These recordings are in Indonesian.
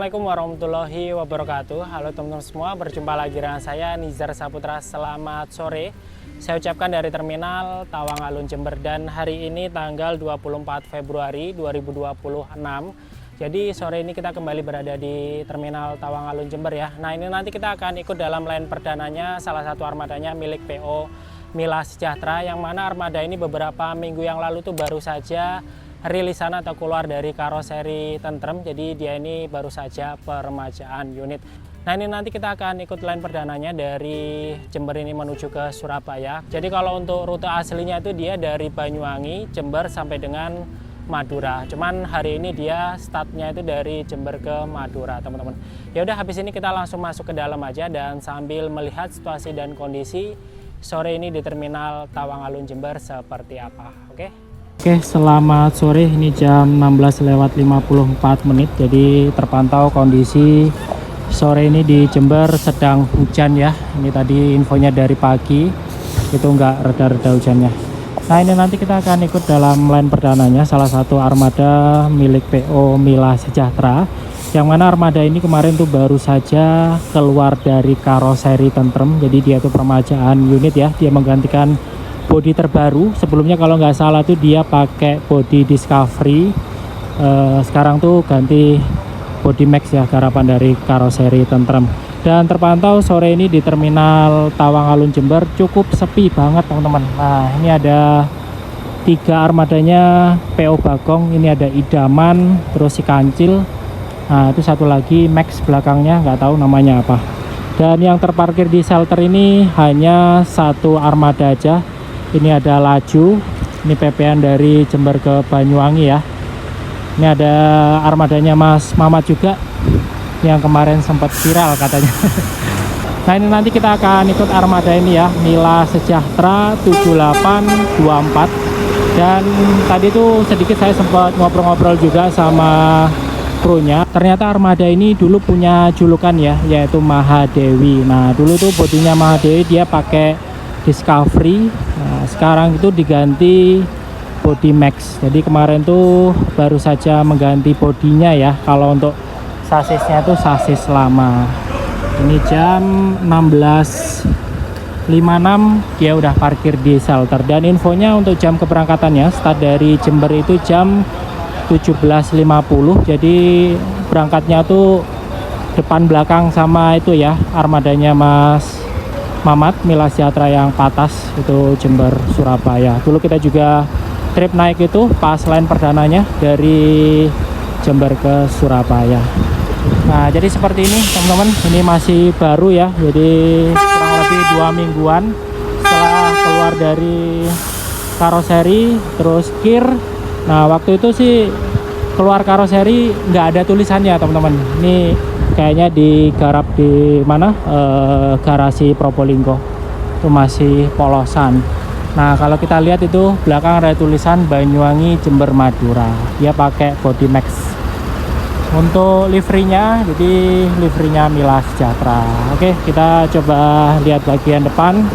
Assalamualaikum warahmatullahi wabarakatuh. Halo teman-teman semua, berjumpa lagi dengan saya Nizar Saputra. Selamat sore. Saya ucapkan dari Terminal Tawang Alun Jember, dan hari ini tanggal 24 Februari 2026. Jadi sore ini kita kembali berada di Terminal Tawang Alun Jember ya. Nah, ini nanti kita akan ikut dalam line perdananya salah satu armadanya milik PO Mila Sejahtera, yang mana armada ini beberapa minggu yang lalu tuh baru saja rilisan atau keluar dari karoseri Tentrem. Jadi dia ini baru saja peremajaan unit. Nah, ini nanti kita akan ikut line perdananya dari Jember ini menuju ke Surabaya. Jadi kalau untuk rute aslinya itu dia dari Banyuwangi, Jember sampai dengan Madura. Cuman hari ini dia startnya itu dari Jember ke Madura, teman-teman. Ya udah, habis ini kita langsung masuk ke dalam aja dan sambil melihat situasi dan kondisi sore ini di Terminal Tawang Alun Jember seperti apa. Oke, selamat sore. Ini jam 16:54. Jadi terpantau kondisi sore ini di Jember sedang hujan ya. Ini tadi infonya dari pagi, itu nggak reda-reda hujannya. Nah, ini nanti kita akan ikut dalam line perdananya salah satu armada milik PO Mila Sejahtera, yang mana armada ini kemarin tuh baru saja keluar dari karoseri Tentrem. Jadi dia tuh peremajaan unit ya. Dia menggantikan bodi terbaru. Sebelumnya kalau nggak salah tuh dia pakai bodi Discovery, sekarang tuh ganti bodi Max ya, garapan dari karoseri Tentrem. Dan terpantau sore ini di Terminal Tawang Alun Jember cukup sepi banget, teman-teman. Nah, ini ada 3 armadanya PO Bagong. Ini ada Idaman, terus si Kancil. Nah, itu satu lagi Max belakangnya, nggak tahu namanya apa. Dan yang terparkir di shelter ini hanya satu armada aja. Ini ada Laju, ini PP-an dari Jember ke Banyuwangi ya. Ini ada armadanya Mas Mamat juga, yang kemarin sempat viral katanya. Nah, ini nanti kita akan ikut armada ini ya, Mila Sejahtera 7824. Dan tadi tuh sedikit saya sempat ngobrol-ngobrol juga sama krunya. Ternyata armada ini dulu punya julukan ya, yaitu Mahadewi. Nah, dulu tuh bodinya Mahadewi dia pakai Discovery. Nah, sekarang itu diganti body Max. Jadi kemarin tuh baru saja mengganti bodinya ya. Kalau untuk sasisnya tuh sasis lama. Ini jam 16:56 dia udah parkir di shelter. Dan infonya untuk jam keberangkatannya start dari Jember itu jam 17.50. Jadi berangkatnya tuh depan belakang sama itu ya, armadanya Mas Mamat Mila Sejahtera yang patas itu Jember Surabaya. Dulu kita juga trip naik itu pas line perdananya dari Jember ke Surabaya. Nah, jadi seperti ini teman-teman, ini masih baru ya. Jadi kurang lebih 2 mingguan setelah keluar dari karoseri terus kir. Nah, waktu itu sih keluar karoseri nggak ada tulisannya teman-teman. Ini kayaknya digarap di mana, garasi Probolinggo, itu masih polosan. Nah, kalau kita lihat itu belakang ada tulisan Banyuwangi Jember Madura. Dia pakai body Max. Untuk liverynya, jadi liverynya Mila Sejahtera. Oke, kita coba lihat bagian depan.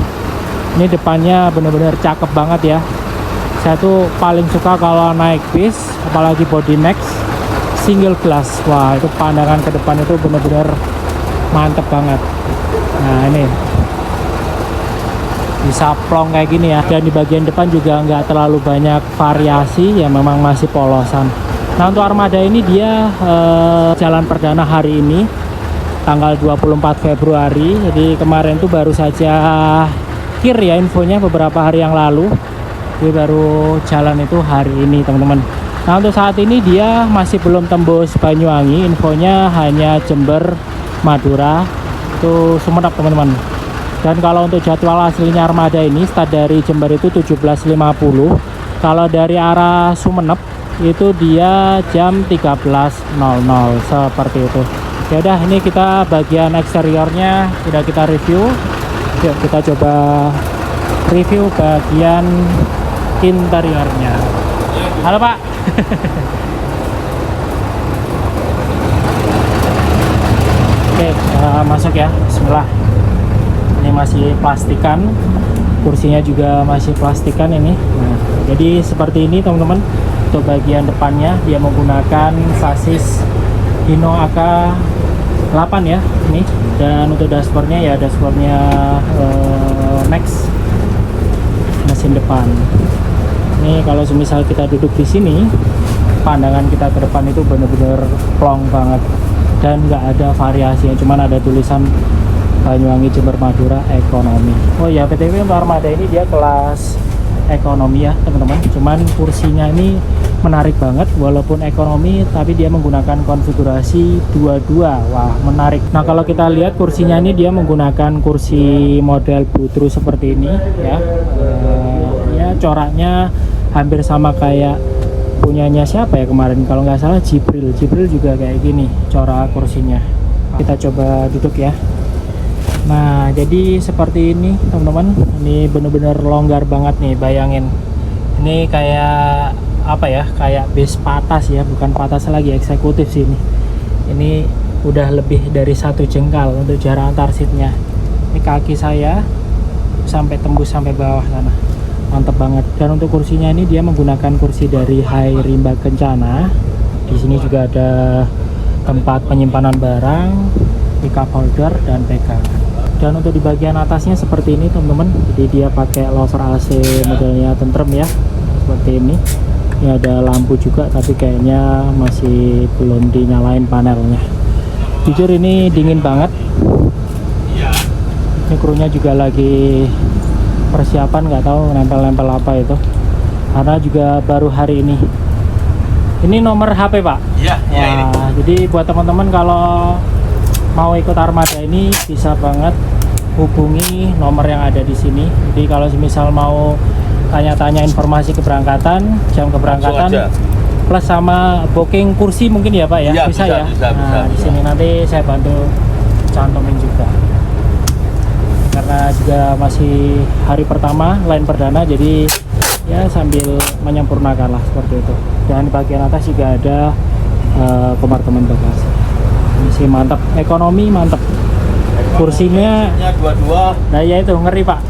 Ini depannya bener-bener cakep banget ya. Saya tuh paling suka kalau naik bis, apalagi body Max single glass. Wah, itu pandangan ke depan itu bener-bener mantep banget. Nah, ini bisa plong kayak gini ya. Dan di bagian depan juga nggak terlalu banyak variasi ya, memang masih polosan. Nah, untuk armada ini dia jalan perdana hari ini tanggal 24 Februari. Jadi kemarin tuh baru saja kir ya, infonya beberapa hari yang lalu. Dia baru jalan itu hari ini, teman-teman. Nah, untuk saat ini dia masih belum tembus Banyuwangi. Infonya hanya Jember, Madura, itu Sumeneb, teman-teman. Dan kalau untuk jadwal aslinya armada ini start dari Jember itu 17.50. Kalau dari arah Sumeneb itu dia jam 13.00 seperti itu. Ya udah, ini kita bagian eksteriornya udah kita review. Yuk kita coba review bagian interiornya. Halo Pak. Oke, masuk ya. Bismillah. Ini masih plastikan, kursinya juga masih plastikan ini. Nah, jadi seperti ini teman-teman. Untuk bagian depannya dia menggunakan sasis Hino AK8 ya ini. Dan untuk dashboardnya ya dashboardnya Max mesin depan. Ini kalau semisal kita duduk di sini, pandangan kita ke depan itu bener-bener plong banget dan nggak ada variasinya, cuman ada tulisan Banyuwangi Jember Madura ekonomi. Oh ya, PTW untuk Armada ini dia kelas ekonomi ya teman-teman, cuman kursinya ini menarik banget walaupun ekonomi, tapi dia menggunakan konfigurasi 22. Wah, menarik. Nah, kalau kita lihat kursinya ini dia menggunakan kursi model butru seperti ini ya. Ya coraknya hampir sama kayak punyanya siapa ya kemarin, kalau nggak salah Jibril juga kayak gini corak kursinya. Kita coba duduk ya. Nah, jadi seperti ini teman-teman, ini bener-bener longgar banget nih. Bayangin ini kayak apa ya, kayak base patas ya, bukan patas lagi, eksekutif sih ini udah lebih dari 1 jengkal untuk jarak antar seatnya. Ini kaki saya sampai tembus sampai bawah sana, mantep banget. Dan untuk kursinya ini dia menggunakan kursi dari Hai Rimba Kencana. Di sini juga ada tempat penyimpanan barang, pickup holder dan pegangan. Dan untuk di bagian atasnya seperti ini teman-teman, jadi dia pakai loser AC modelnya tentrem ya, seperti ini. Ini ada lampu juga, tapi kayaknya masih belum dinyalain panelnya. Jujur ini dingin banget. Ini krunya juga lagi persiapan, nggak tahu nempel-nempel apa itu, karena juga baru hari ini. Ini nomor HP Pak? Iya. Nah, jadi buat teman-teman kalau mau ikut Armada ini bisa banget hubungi nomor yang ada di sini. Jadi kalau misal mau tanya-tanya informasi keberangkatan, jam keberangkatan, plus sama booking kursi mungkin ya Pak ya, ya bisa ya. Nah, di sini nanti saya bantu cantumin juga. Karena juga masih hari pertama line perdana, jadi ya sambil menyempurnakan lah seperti itu. Dan di bagian atas juga ada kompartemen bagasi. Ini sih mantap, ekonomi mantap. Kursinya 22. Nah ya itu ngeri Pak,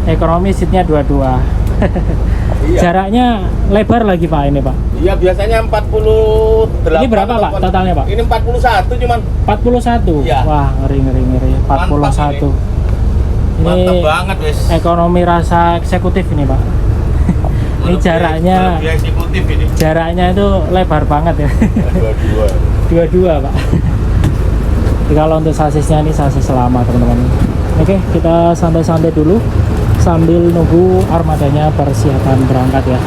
ekonomi seatnya 22. Iya. Jaraknya lebar lagi Pak ini Pak. Iya, biasanya 48. Ini berapa Pak totalnya Pak? Ini 41 cuman. 41. Ya. Wah, ngeri 41. Mantap banget wes. Ekonomi rasa eksekutif ini Pak. Ini jaraknya eksekutif ini. Jaraknya itu lebar banget ya. 22 Pak. Jadi kalau untuk sasisnya ini sasis lama teman-teman. Oke, kita santai-santai dulu sambil nunggu armadanya persiapan berangkat ya.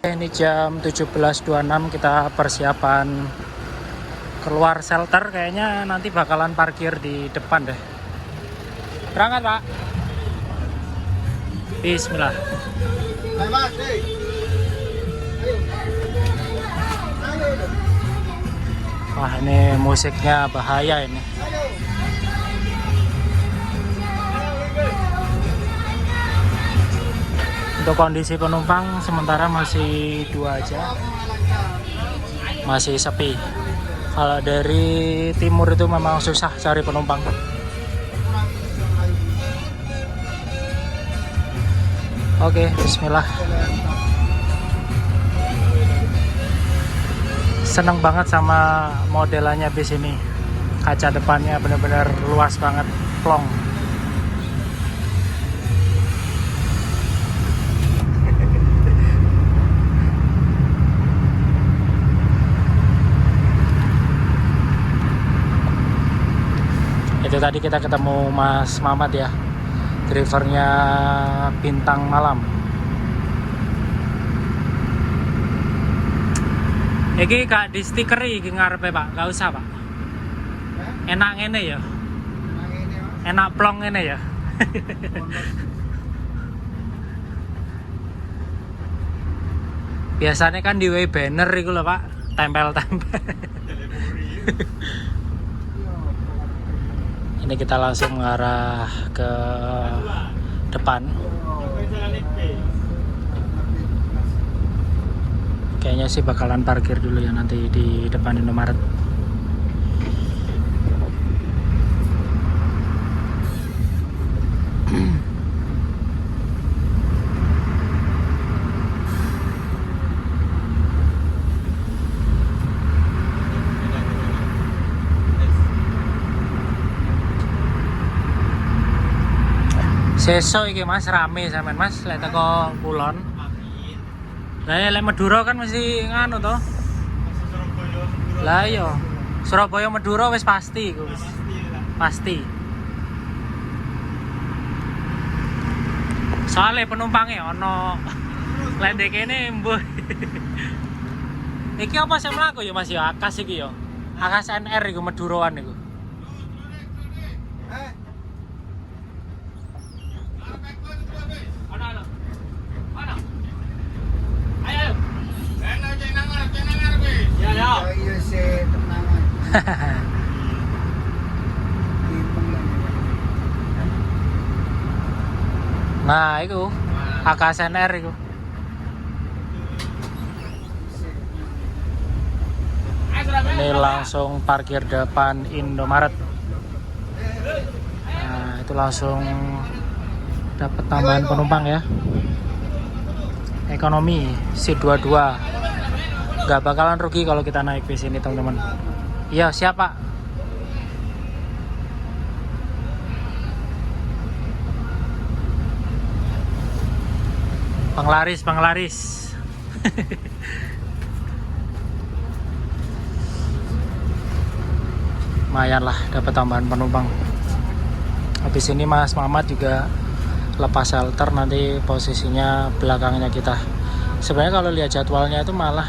Ini jam 17.26, kita persiapan keluar shelter. Kayaknya nanti bakalan parkir di depan deh. Berangkat Pak. Bismillah. Wah, ini musiknya bahaya ini. Untuk kondisi penumpang sementara masih 2 aja, masih sepi. Kalau dari timur itu memang susah cari penumpang. Oke, bismillah. Seneng banget sama modelannya bis ini. Kaca depannya benar-benar luas banget, plong. Itu tadi kita ketemu Mas Mamat ya, drivernya Bintang Malam. Iki gak di stikeri iki ngarepe Pak, gak usah Pak. Enak ngene ya. Enak plong ngene ya. Biasanya kan di banner iku lho Pak, tempel-tempel. Ini kita langsung mengarah ke depan. Kayaknya sih bakalan parkir dulu ya nanti di depan Indomaret. Sesuk iki Mas rame sampean Mas lek teko kulon. Lah lek Madura kan mesti nganu to. Lah iya. Surabaya Madura wis pasti iku wis. Pasti. Soale penumpangnya ono lek ndek kene mbuh. Iki apa sing mlaku ya Mas ya Akas iki ya. Akas NR iku Maduraan iku. Nah, itu AKSNR itu. Ini langsung parkir depan Indomaret. Nah, itu langsung dapat tambahan penumpang ya. Ekonomi C22. Gak bakalan rugi kalau kita naik bis ini, teman-teman. Iya, siapa? Penglaris. Lumayan lah dapat tambahan penumpang. Habis ini Mas Mamat juga lepas shelter, nanti posisinya belakangnya kita. Sebenarnya kalau lihat jadwalnya itu malah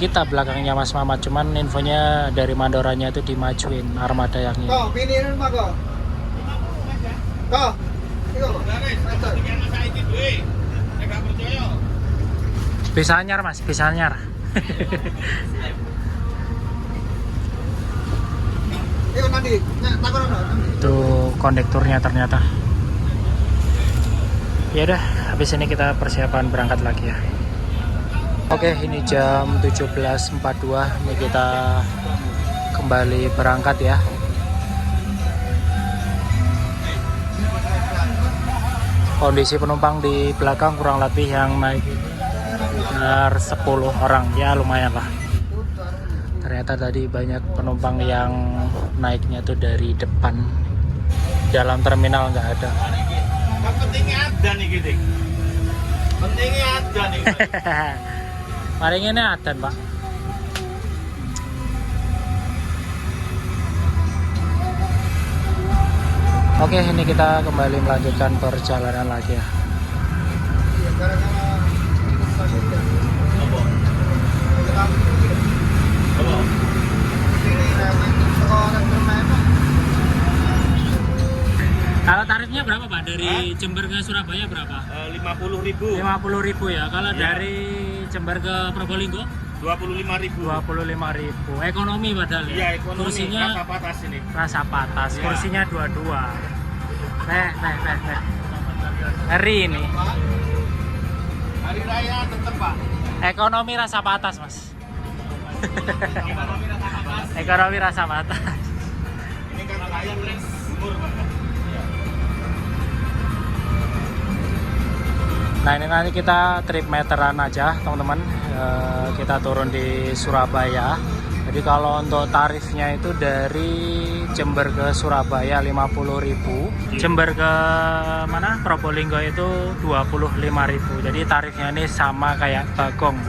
kita belakangnya Mas Mamat, cuman infonya dari Mandoranya itu dimajuin armada yang ini. Bisa anyar Mas, bisa anyar. Itu kondekturnya ternyata. Ya udah, habis ini kita persiapan berangkat lagi ya. Oke, ini jam 17.42, ini kita kembali berangkat ya. Kondisi penumpang di belakang kurang lebih yang naik sekitar 10 orang, ya lumayan lah. Ternyata tadi banyak penumpang yang naiknya tuh dari depan, dalam terminal nggak ada. Pentingnya ada nih gitu. Pentingnya ada nih. Mari ini ada Pak. Oke, ini kita kembali melanjutkan perjalanan lagi ya. Kalau tarifnya berapa Pak? Dari Jember ke Surabaya berapa? 50.000. 50.000 ya. Kalau Ya. dari Jember ke Probolinggo 25.000. 25.000. Ekonomi padahal ya. Iya, ekonomi. Kursinya Rasa patas ini. rasa patas. Ya. Kursinya 22. Hari ini. Hari raya tetap Pak. Ekonomi rasa patas Mas. Ekonomi rasa patas. Ekonomi rasa patas. Ini kan raya terus umur. Nah ini nanti kita trip meteran aja teman-teman. Kita turun di Surabaya. Jadi kalau untuk tarifnya itu dari Jember ke Surabaya 50.000, Jember ke mana Probolinggo itu 25.000. Jadi tarifnya ini sama kayak Bagong,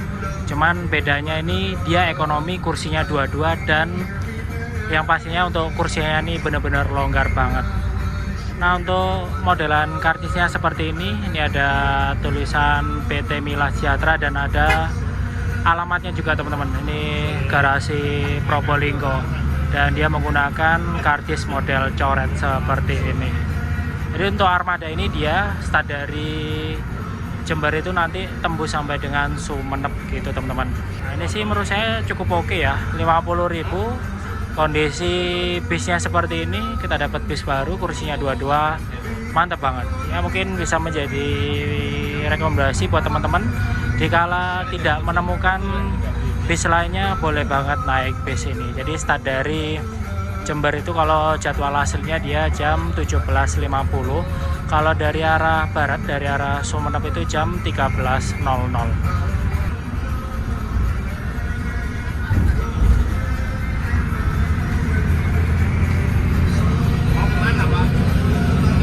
cuman bedanya ini dia ekonomi, kursinya 22, dan yang pastinya untuk kursinya ini benar-benar longgar banget. Nah untuk modelan karcisnya seperti ini ada tulisan PT Mila Sejahtera dan ada alamatnya juga teman-teman. Ini garasi Probolinggo dan dia menggunakan karcis model coret seperti ini. Jadi untuk armada ini dia start dari Jember itu nanti tembus sampai dengan Sumeneb gitu teman-teman. Nah, ini sih menurut saya cukup oke ya, 50.000. Kondisi bisnya seperti ini, kita dapat bis baru, kursinya 22, mantap banget ya. Mungkin bisa menjadi rekomendasi buat teman-teman Dikala tidak menemukan bis lainnya, boleh banget naik bis ini. Jadi start dari Jember itu kalau jadwal aslinya dia jam 17.50. Kalau dari arah barat, dari arah Sumeneb itu jam 13.00.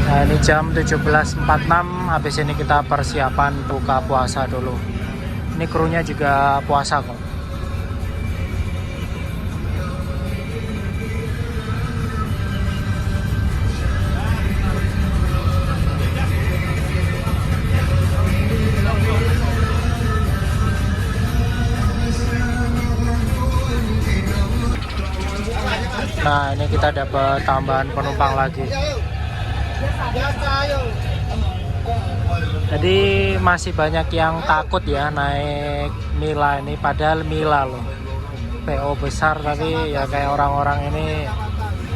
Nah, ini jam 17.46. Habis ini kita persiapan buka puasa dulu. Ini krunya juga puasa kok. Nah, ini kita dapat tambahan penumpang lagi. Jadi masih banyak yang takut ya naik Mila ini, padahal Mila loh, PO besar, tapi ya kayak orang-orang ini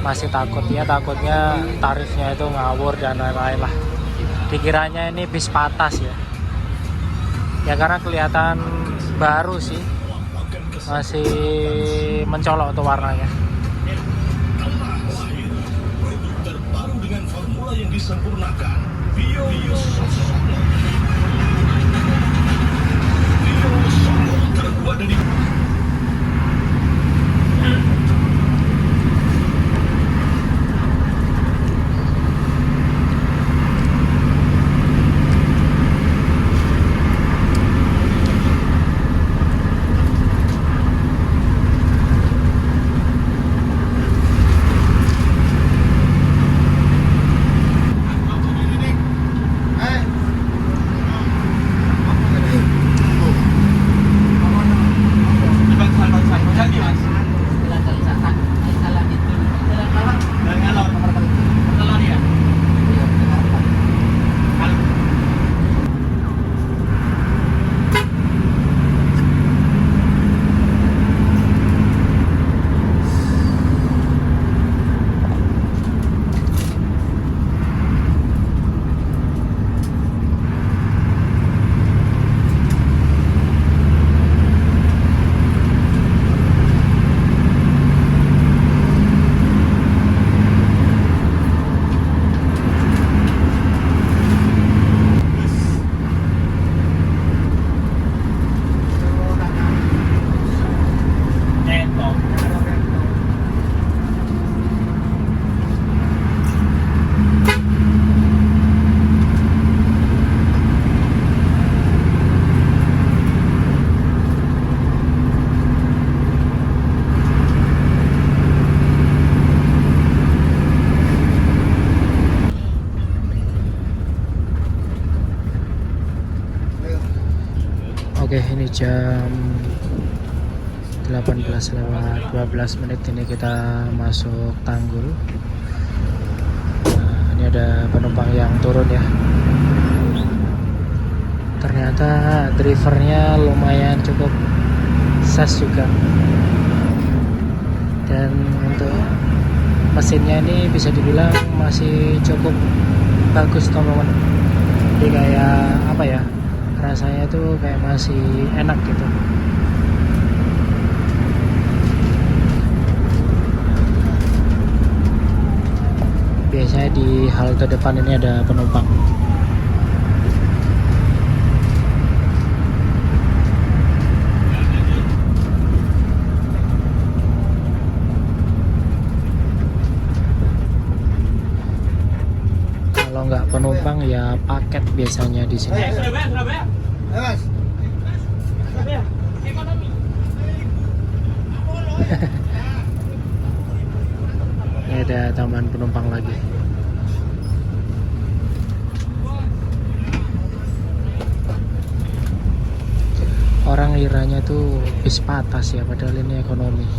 masih takut ya, takutnya tarifnya itu ngawur dan lain-lain lah. Dikiranya ini bis patas ya. Ya karena kelihatan baru sih, masih mencolok tuh warnanya. Yang disempurnakan Bio terbuat dari Oke, ini jam 18:12 ini kita masuk Tanggul. Nah, ini ada penumpang yang turun ya. Ternyata drivernya lumayan cukup sas juga. Dan untuk mesinnya ini bisa dibilang masih cukup bagus teman-teman. Jadi kayak apa ya? Rasanya tuh kayak masih enak gitu. Biasanya di halte depan ini ada penumpang. Kalau nggak penumpang ya paket biasanya di sini. Ini ada tambahan penumpang lagi. Orang ngiranya tuh bis patas ya, padahal ini ekonomi.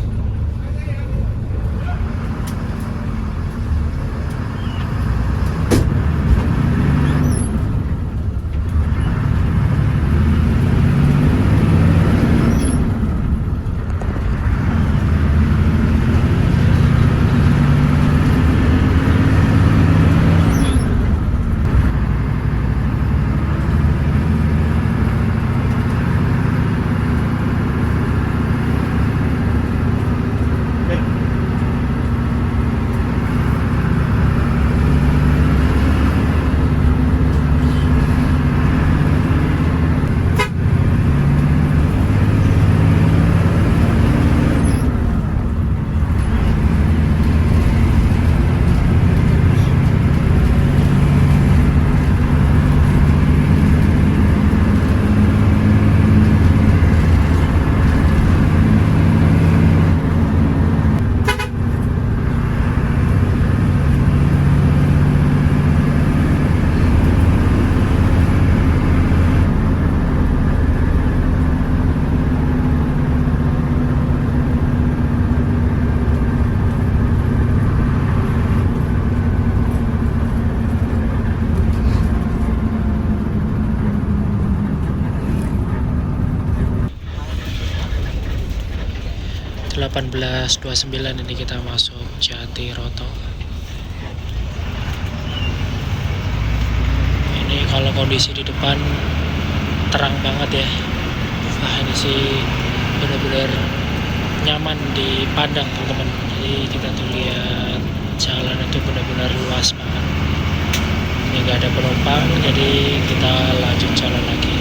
18.29 ini kita masuk Jatiroto. Ini kalau kondisi di depan terang banget ya. Wah, ini sih benar-benar nyaman dipandang teman-teman. Jadi kita tuh lihat jalan itu benar-benar luas banget. Ini nggak ada penumpang, jadi kita lanjut jalan lagi.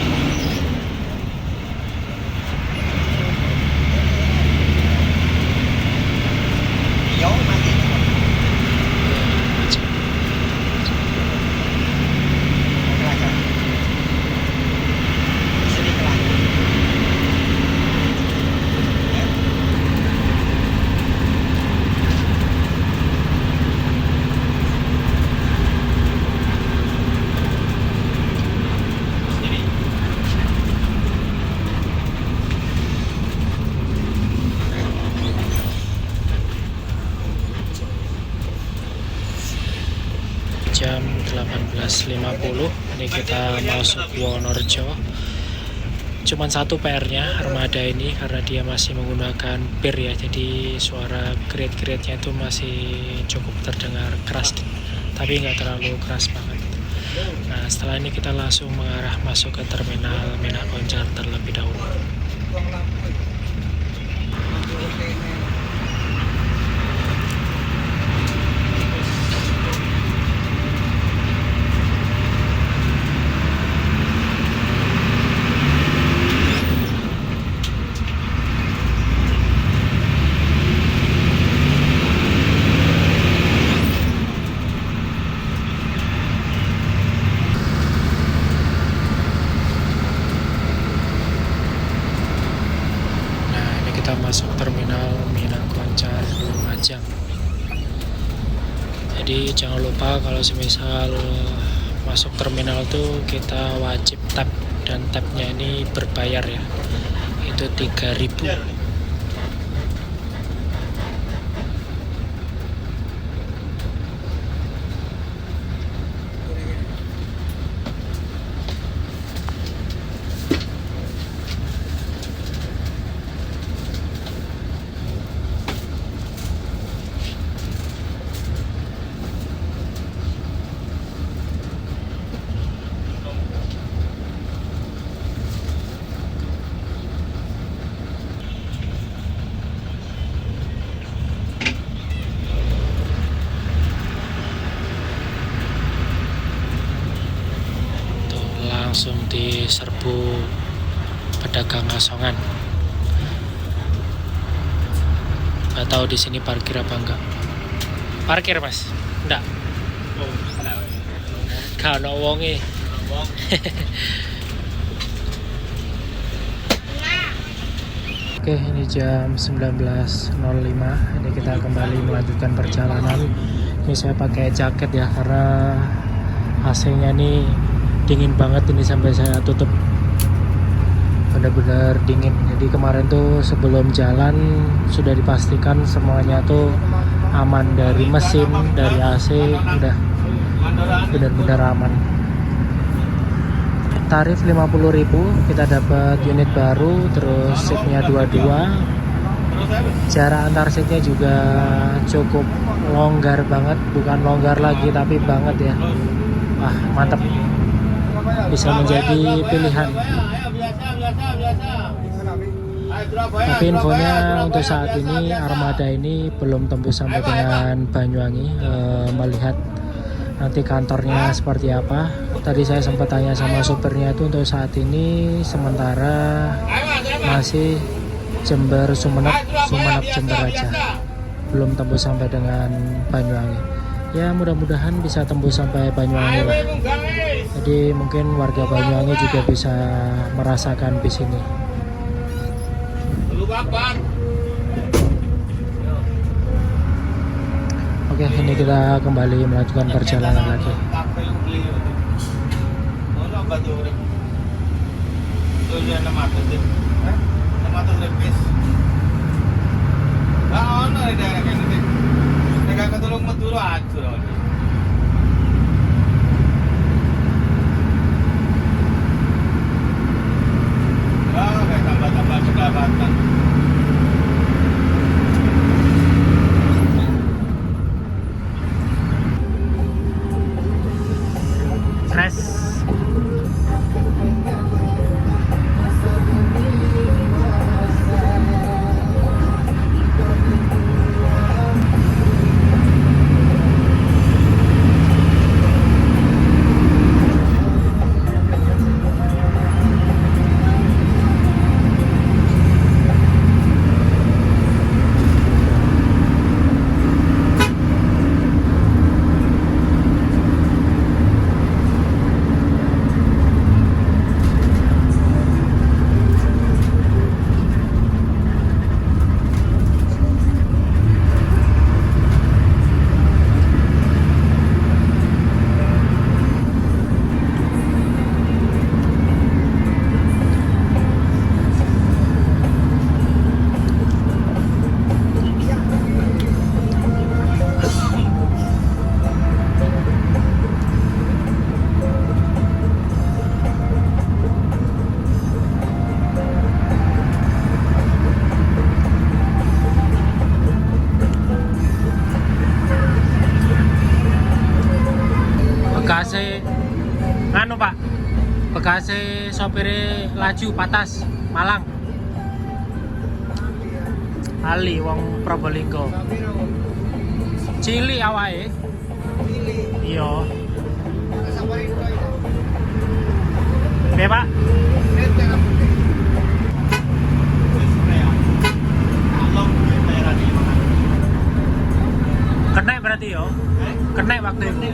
Jam 18.50 ini kita masuk Wonorejo. Cuman satu PR-nya armada ini karena dia masih menggunakan bir ya, jadi suara gerit-geritnya itu masih cukup terdengar keras, tapi nggak terlalu keras banget. Nah, setelah ini kita langsung mengarah masuk ke terminal Mina Koncar terlebih dahulu. Kita masuk terminal Mina Koncar Lumajang. Jadi jangan lupa kalau semisal masuk terminal tuh kita wajib tap, dan tapnya ini berbayar ya. Itu 3.000. Langsung diserbu pedagang asongan. Nggak tahu di sini parkir apa enggak. Parkir mas? Enggak. Kalau wonge. Oke, ini jam 19.05. Ini kita kembali melanjutkan perjalanan. Ini saya pakai jaket ya karena AC-nya nih dingin banget, ini sampai saya tutup, benar-benar dingin. Jadi kemarin tuh sebelum jalan sudah dipastikan semuanya tuh aman, dari mesin, dari AC, udah benar-benar aman. Tarif 50.000, kita dapat unit baru, terus seatnya 22. Jarak antar seatnya juga cukup longgar banget, bukan longgar lagi tapi banget ya. Wah, mantap. Bisa menjadi pilihan. Tapi infonya untuk saat ini armada ini belum tembus sampai dengan Banyuwangi. Melihat nanti kantornya seperti apa. Tadi saya sempat tanya sama supirnya, itu untuk saat ini sementara masih Jember Sumenep Jember aja, belum tembus sampai dengan Banyuwangi. Ya mudah-mudahan bisa tembus sampai Banyuwangi lah. Jadi mungkin warga Banyuwangi juga bisa merasakan bis ini. Oke, ini kita kembali melanjutkan perjalanan lagi. Nice. Bekasnya nganu Pak, bekasnya sopire laju patas Malang. Ali wong Probolinggo. Cili awake. Iya. Oke Pak. Kena berarti yo. Kena waktu itu.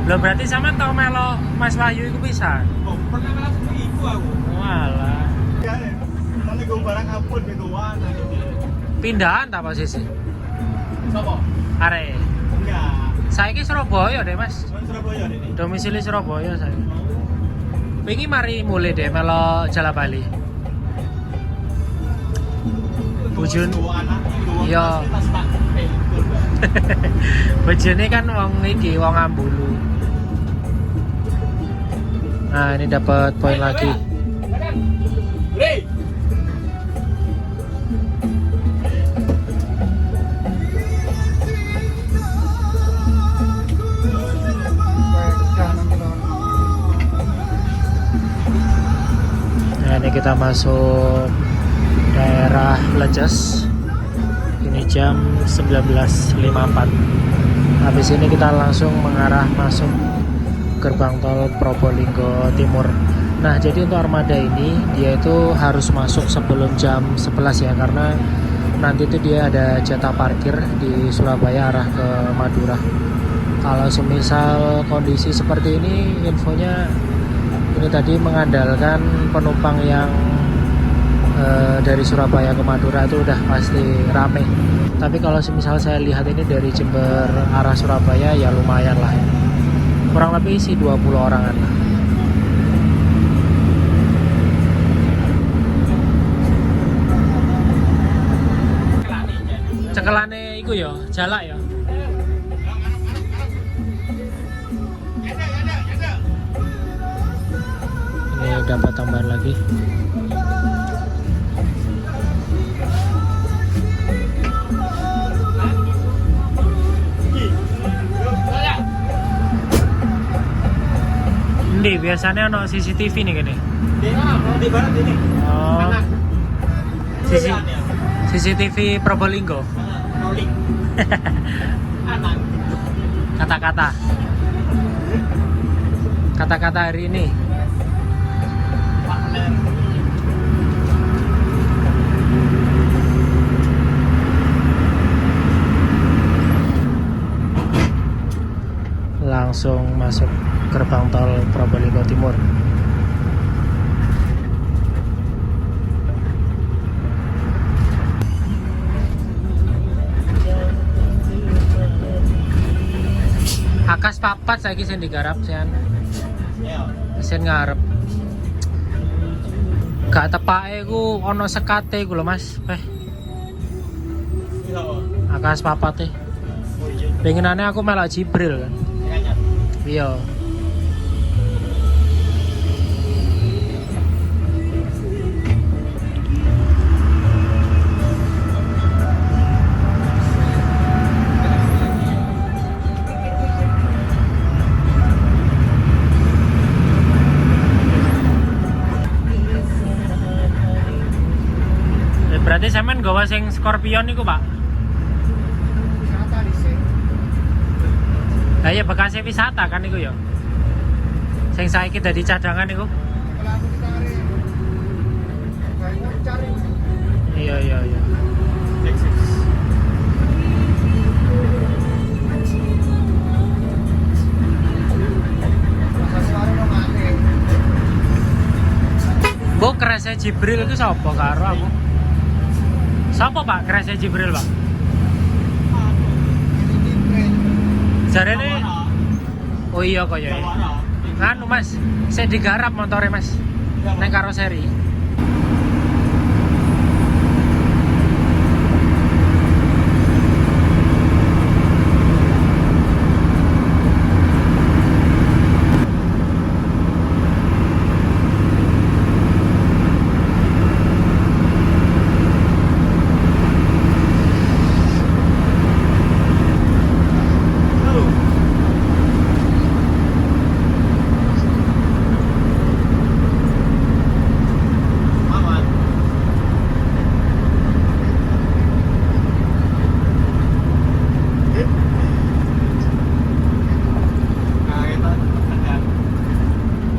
Lo berarti sama tau melo Mas Wahyu itu bisa? Pernah langsung iku aku. Walah. Nanti gue barang ampun gitu wana. Pindahan tak posisi? Sopo? Are. Enggak. Saya ke Surabaya deh Mas. Surabaya ini. Domisili Surabaya saya. Pengen mari mulai deh melo Jala Bali. Bujun. Iya. Bojone kan wong iki, wong Ambulu. Nah, ini dapat poin lagi. Nah, ini kita masuk daerah Leces. Ini jam 19.54. Habis ini kita langsung mengarah masuk gerbang tol Probolinggo Timur. Nah, jadi untuk armada ini dia itu harus masuk sebelum jam 11 ya, karena nanti itu dia ada jatah parkir di Surabaya arah ke Madura. Kalau semisal kondisi seperti ini, infonya ini tadi mengandalkan penumpang yang dari Surabaya ke Madura itu udah pasti rame. Tapi kalau semisal saya lihat ini dari Jember arah Surabaya ya lumayan lah ya. Kurang lebih isi 20 orangan lah. Cekelane iku ya, jalak ya. Ini dapat tambahan lagi. Ini biasanya ono CCTV nih gini. Di barat ini. Oh. CCTV Probolinggo. Rolling. Anak. Kata-kata. Kata-kata hari ini. Langsung masuk gerbang tol Probolinggo Timur. Akas papat saiki sing digarap sean. Sen ngarep. Gak tepake ku ana sekate ku lho Mas. Akas papat e. Pengenane aku melok Jibril kan. Iya. nggawa sing Scorpion niku, Pak? Wisata di sini. Lah ya bekasnya wisata kan niku ya. Sing saiki dadi cadangan niku. Kalau aku ditarik, kayaknya cari. Iya iya iya. Masa suara lo mati. Bu kerasnya Jibril itu siapa karo aku? Siapa Pak kerasnya Jibril Pak? Ini brand. Jarene. Oh iya kok ya. Nganu Mas, saya digarap motornya Mas. Neng karoseri.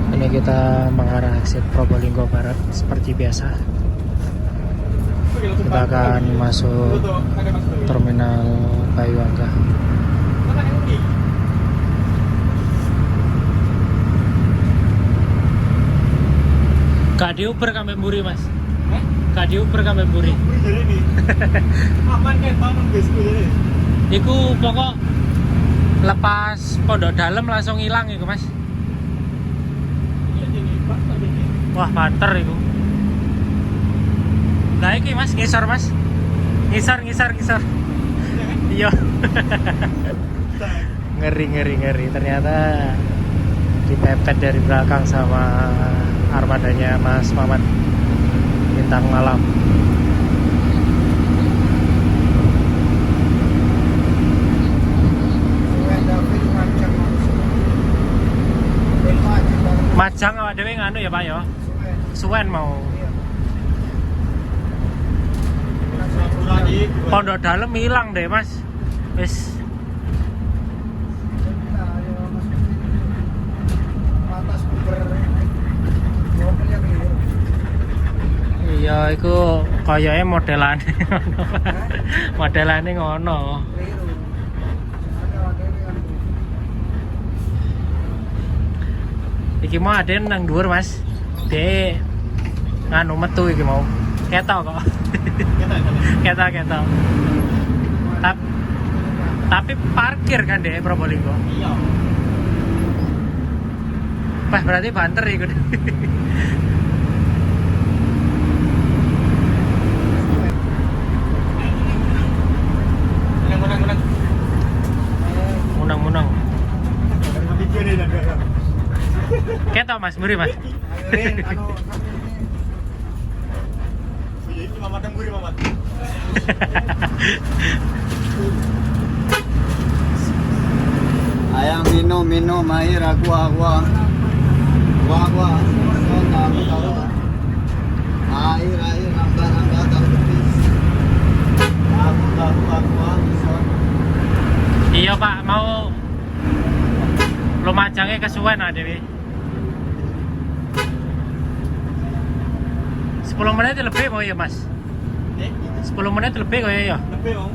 Ini kita mengarah exit Probolinggo Barat seperti biasa. Kita akan masuk terminal Kayuangga. Gak diuber kami Buri Mas. Gak diuber kami Buri. Iku pokok lepas pondok dalam langsung hilang iku Mas. Wah banter iku. Nah iki Mas ngisor Mas. Ngisor. Iya. ngeri. Ternyata dipepet dari belakang sama armadanya Mas Mamat Bintang Malam. Suwen David macam manusia. Belma aja bang. Majang awak dhewe nganu ya Pak ya. Suwen. Suwen mau. Iya. Pondok dalam hilang deh Mas. Wis Atas Uber. Mobilnya keliru. iya iku kayaknya modelane ngono. Modelane ngono. Keliru. Ada wakilnya kan. Iki mau ada nang dhuwur Mas. Dek nganu metu iki mau. Ketok kok. Ketok. Tapi parkir kan dek Probolinggo. Iya. Wah berarti banter iku. Munang. Ketok Mas, muri Mas. Airin, anu Ini Mamat yang gurih Mamat. ayam minum air aqua air rambah tahu tepis aqua Iya Pak, mau Lumajangnya kesuwen ada Dewi. 10 menit lebih mau ya Mas? 10 menit lebih kok ya? Lebih Om.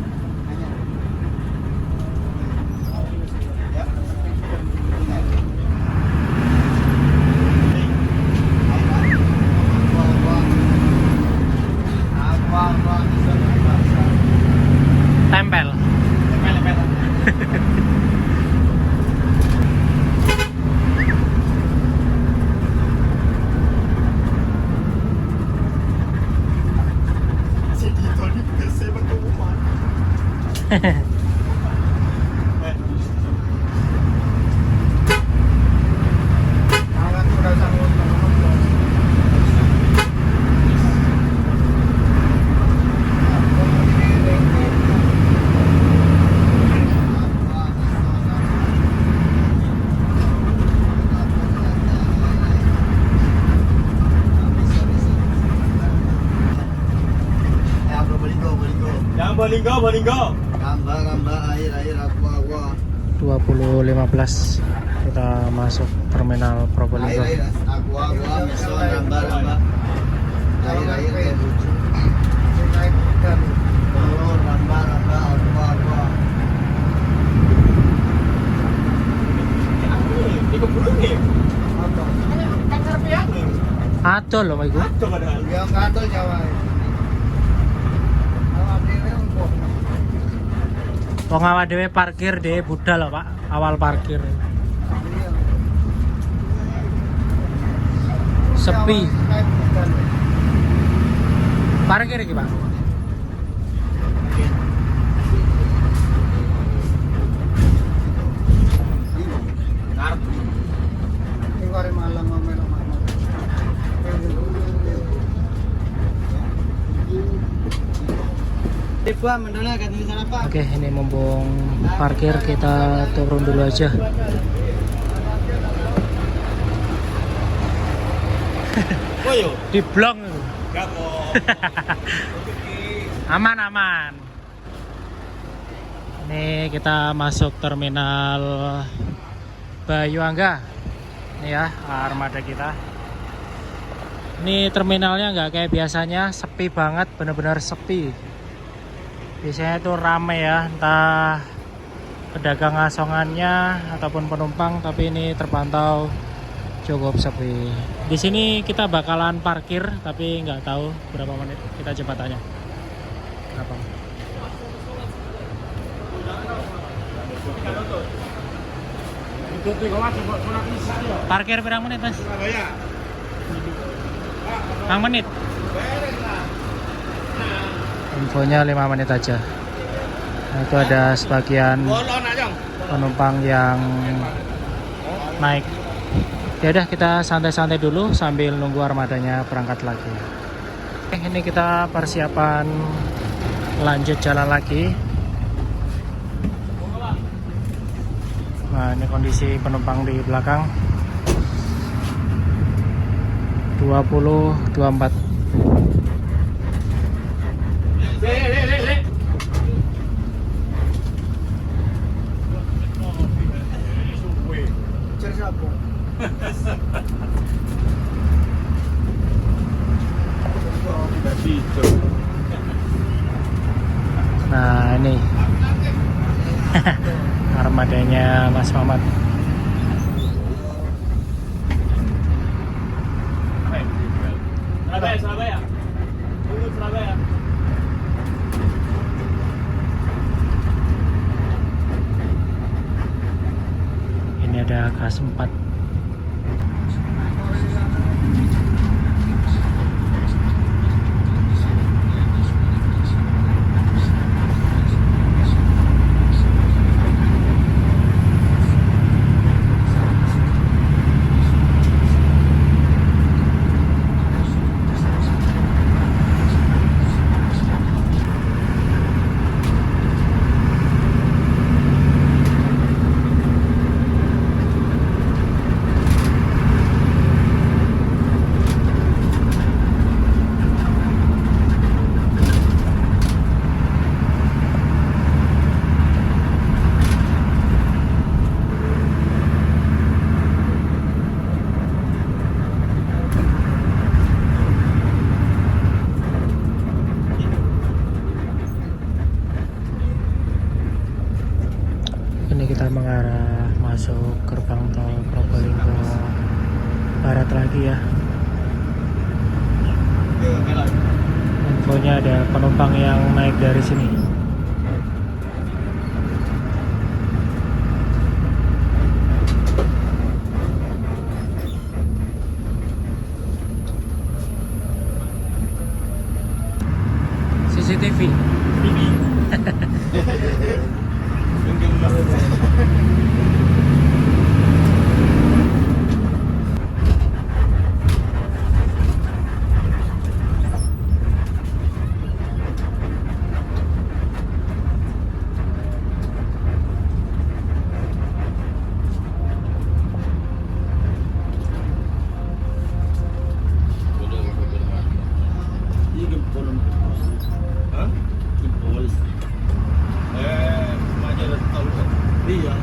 Tempel. Ramba, air, aqua. 20.15 kita masuk terminal Probolinggo. Aqua, meson, ramba. Air, kayak lucu. Naik dan Oh, ramba, aqua. apa? Aduh loh Pak Ibu. Yang kantor Jawa. Awak dhewe empuk. Wong awak dhewe parkir deh budal loh Pak, awal parkir. Iya. Sepi. Naik dan Parkir iki Pak. ini kare malam melo malam. Tiba mendola kan di sana Pak. Oke, ini mumpung parkir kita turun dulu aja. Koyo. Di blok itu. Gapo. Aman. Ini kita masuk terminal Bayuangga. Ini ya armada kita. Ini terminalnya nggak kayak biasanya, sepi banget, bener-bener sepi. Biasanya itu rame ya, entah pedagang asongannya ataupun penumpang, tapi ini terpantau cukup sepi. Di sini kita bakalan parkir, tapi nggak tahu berapa menit. Kita coba tanya. Berapa? Parkir berapa menit Mas? Surabaya. Berapa menit? Infonya 5 menit aja. Nah, itu ada sebagian penumpang yang naik. Ya udah, kita santai-santai dulu sambil nunggu armadanya berangkat lagi. Oke, ini kita persiapan lanjut jalan lagi. Nah, ini kondisi penumpang di belakang. 20-24. Cer sapo? Nah, ini armadanya Mas Mamat. Surabaya. Surabaya. Ini ada kelas 4. Ini kita mengarah masuk gerbang tol Probolinggo Barat lagi ya. Infonya ada penumpang yang naik dari sini. CCTV. Hah? Jempol. Iya.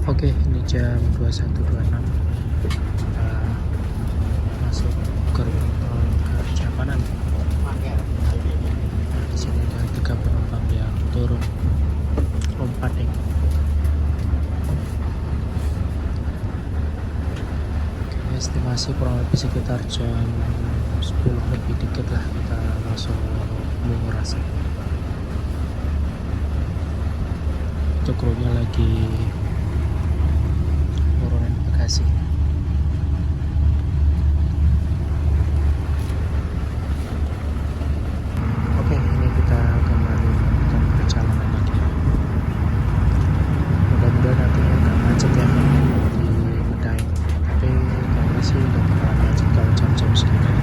Oke, ini jam 21.26. Kita masuk gerbang tol ke Ciapanan. Di sini ada 3 penumpang yang turun. 4 nih. Oke, estimasi kurang lebih sekitar jam 10 lebih dikit lah kita masuk Bungurasi. Itu krunya lagi nurunin bagasi. Oke, ini kita kembali ke perjalanan lagi. Mudah-mudahan nantinya nggak macet ya di Medaeng. Tapi kayaknya sih udah bakalan macet kalau jam-jam segini.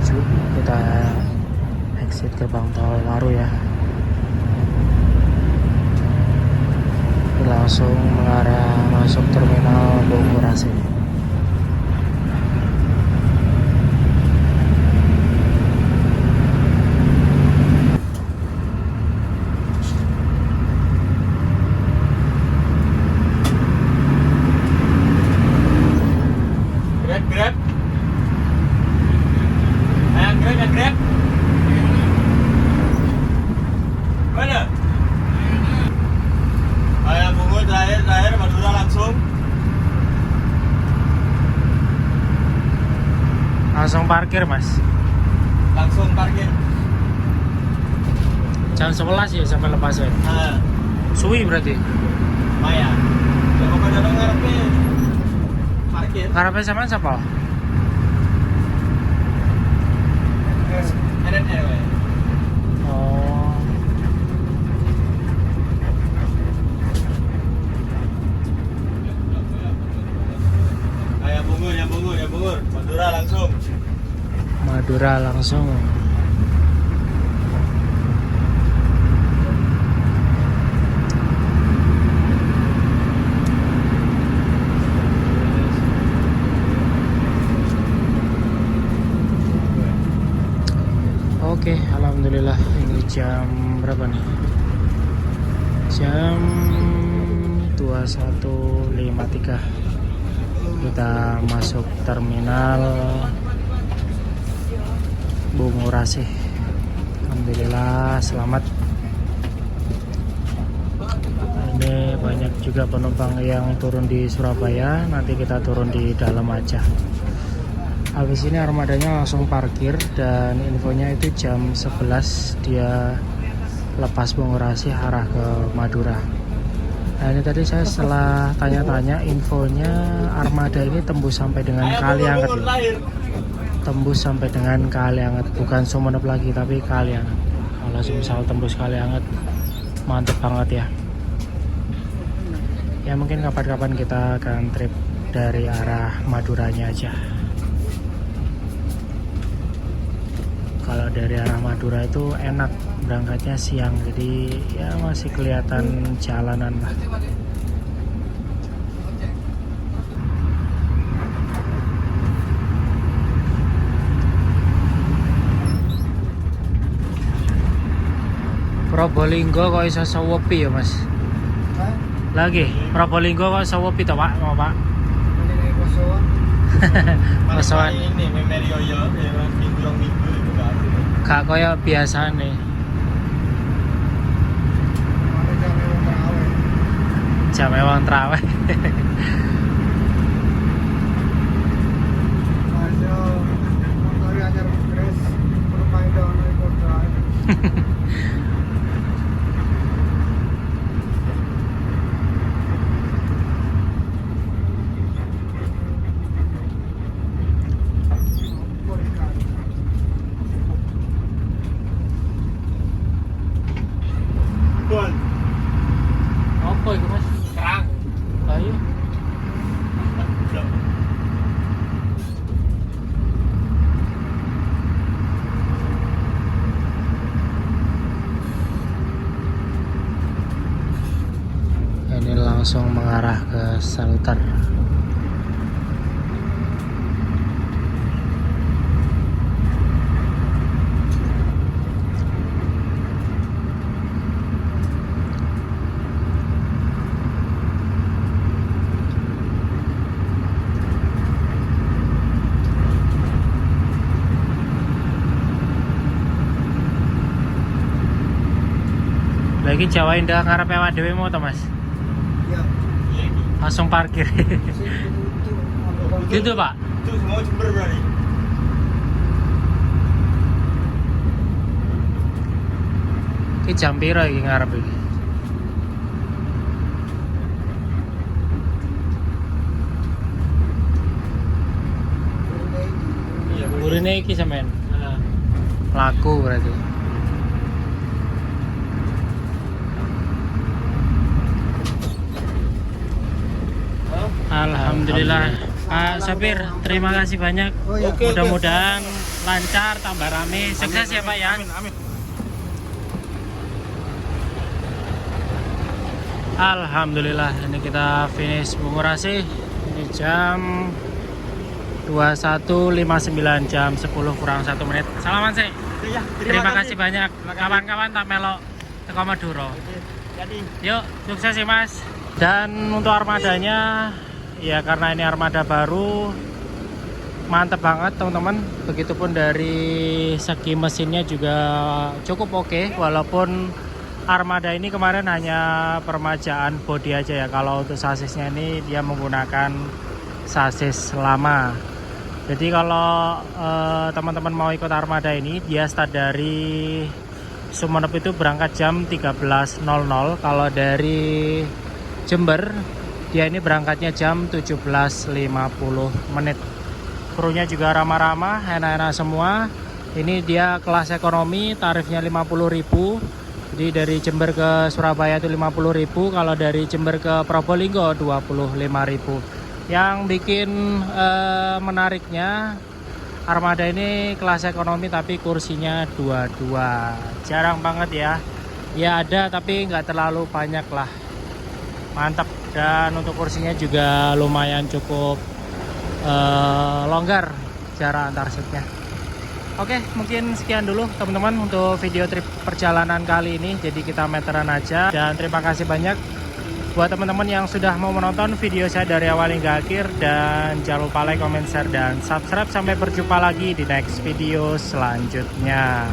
Kita exit gerbang tol Waru ya. Langsung mengarah masuk terminal Bungurasi. Grab. Grab. Mana? Ayah Bungo terakhir Madura langsung parkir mas. Langsung parkir. Jam 11 ya sampai lepas ya. Suwi berarti. Maya. Ya pokoknya dong ngarepe parkir. Ngarepe sama siapa? Madura langsung. Oke, alhamdulillah. Ini jam berapa nih? Jam 21.53. Kita masuk terminal Bungurasi. Alhamdulillah selamat. Ini banyak juga penumpang yang turun di Surabaya. Nanti kita turun di dalam aja. Habis ini armadanya langsung parkir, dan infonya itu jam 11 dia lepas Bungurasi arah ke Madura. Nah ini tadi saya setelah tanya-tanya, infonya armada ini tembus sampai dengan Kalianget ya. Tembus sampai dengan Kalianget, bukan Sumenep lagi tapi Kalianget. Kalau misal tembus Kalianget mantep banget ya. Ya mungkin kapan-kapan kita akan trip dari arah Maduranya aja. Kalau dari arah Madura itu enak berangkatnya siang, jadi ya masih kelihatan jalanan lah. Probolinggo kok iso sewepi ya mas? Lagi Probolinggo kok sewepi toh pak? Mau pak? Kosoan ini Memerio ya, minggu itu gak kaya biasa nih. Jam ewang traweh. Apa itu mas? Kerang. Ayo. Ini langsung mengarah ke shelter. Lagi Jawa Indah ngarep ewak dhewe mau to mas? Iya. Langsung parkir. Gitu pak? Itu semua Jember berarti. Ki jam piro iki ngarep iki? Iya, Burine iki sampean. Laku berarti. Alhamdulillah Pak Sopir, terima kasih banyak. Oh, iya. Oke, Mudah-mudahan lancar, tambah rame, sukses ya Pak ya. Amin, amin. Alhamdulillah, ini kita finish Bungurasi. Ini jam 21.59, jam 10 kurang 1 menit. Salaman sih. Iya, Terima kasih banyak. Kawan-kawan tak melok teko Madura. Jadi, Yuk, sukses ya Mas. Dan untuk armadanya, ya karena ini armada baru, mantep banget teman-teman. Begitupun dari segi mesinnya juga cukup oke, walaupun armada ini kemarin hanya permajaan bodi aja ya. Kalau untuk sasisnya ini dia menggunakan sasis lama. Jadi kalau teman-teman mau ikut armada ini, dia start dari Sumenep itu berangkat jam 13.00. Kalau dari Jember dia ini berangkatnya jam 17.50 menit. Krunya juga ramah-ramah, enak-enak semua. Ini dia kelas ekonomi, tarifnya 50.000. Jadi dari Jember ke Surabaya itu 50.000, kalau dari Jember ke Probolinggo 25.000. Yang bikin menariknya Armada ini kelas ekonomi tapi kursinya 22. Jarang banget ya. Ya ada tapi nggak terlalu banyak lah. Mantap. Dan untuk kursinya juga lumayan cukup longgar jarak antar seatnya. Oke, mungkin sekian dulu teman-teman untuk video trip perjalanan kali ini. Jadi kita meteran aja. Dan terima kasih banyak buat teman-teman yang sudah mau menonton video saya dari awal hingga akhir. Dan jangan lupa like, comment, share, dan subscribe. Sampai berjumpa lagi di next video selanjutnya.